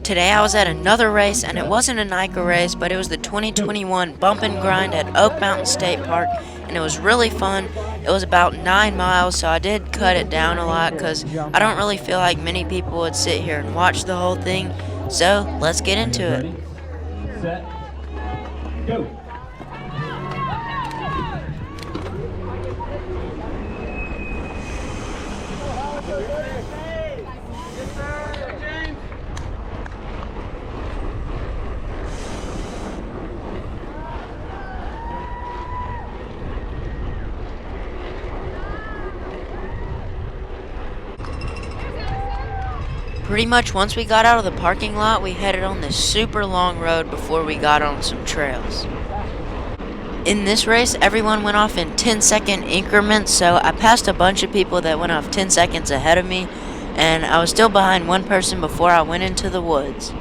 Today I was at another race, and it wasn't a NICA race, but it was the 2021 Bump and Grind at Oak Mountain State Park, and it was really fun. It was about 9 miles, so I did cut it down a lot because I don't really feel like many people would sit here and watch the whole thing. So let's get into it. Set, go. Pretty much once we got out of the parking lot, we headed on this super long road before we got on some trails. In this race, everyone went off in 10-second increments, so I passed a bunch of people that went off 10 seconds ahead of me, and I was still behind one person before I went into the woods.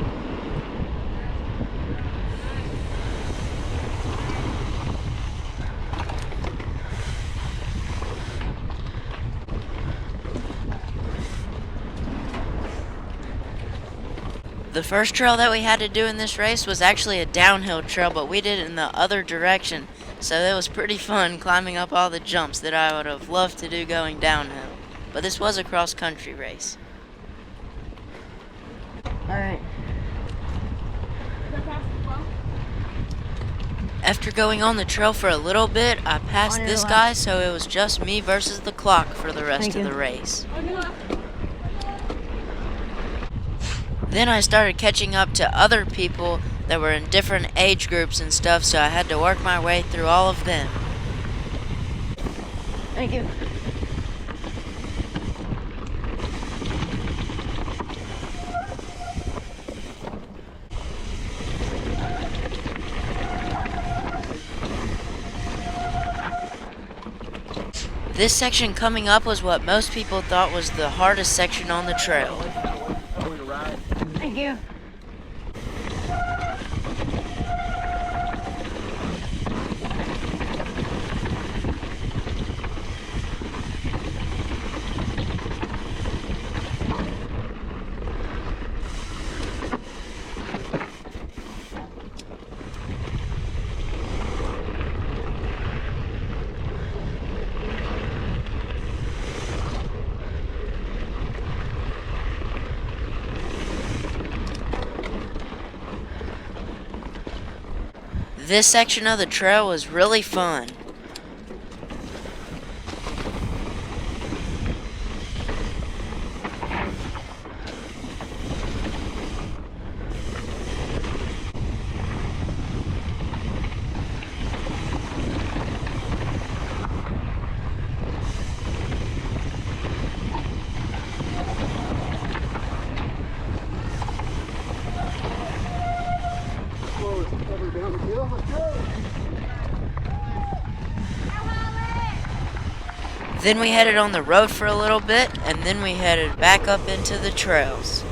The first trail that we had to do in this race was actually a downhill trail, but we did it in the other direction, so it was pretty fun climbing up all the jumps that I would have loved to do going downhill. But this was a cross-country race. Alright. After going on the trail for a little bit, I passed this guy, so it was just me versus the clock for the rest of the race. Then I started catching up to other people that were in different age groups and stuff, so I had to work my way through all of them. Thank you. This section coming up was what most people thought was the hardest section on the trail. Thank you. This section of the trail was really fun. Then we headed on the road for a little bit, and then we headed back up into the trails.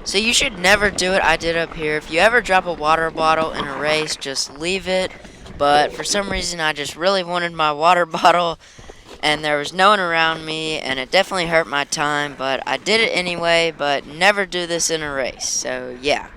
So you should never do what I did up here. If you ever drop a water bottle in a race, just leave it. But for some reason, I just really wanted my water bottle, and there was no one around me, and it definitely hurt my time. But I did it anyway, but never do this in a race. So yeah.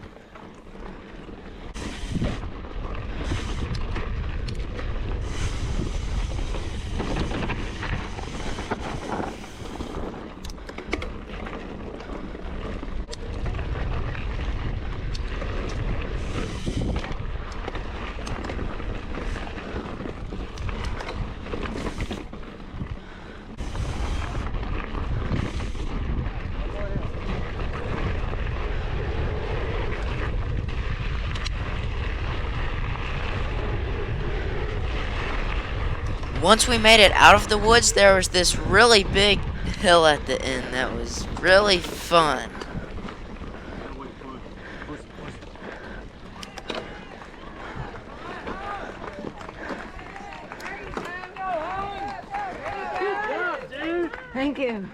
Once we made it out of the woods, there was this really big hill at the end that was really fun. Thank you.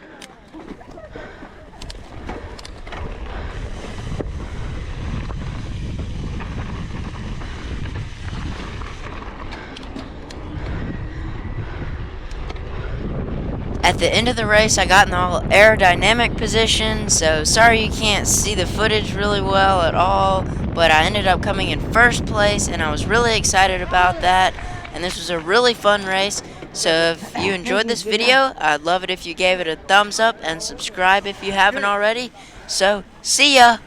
At the end of the race, I got in all aerodynamic position, so sorry you can't see the footage really well at all, but I ended up coming in first place, and I was really excited about that, and this was a really fun race. So if you enjoyed this video, I'd love it if you gave it a thumbs up and subscribe if you haven't already. So, see ya!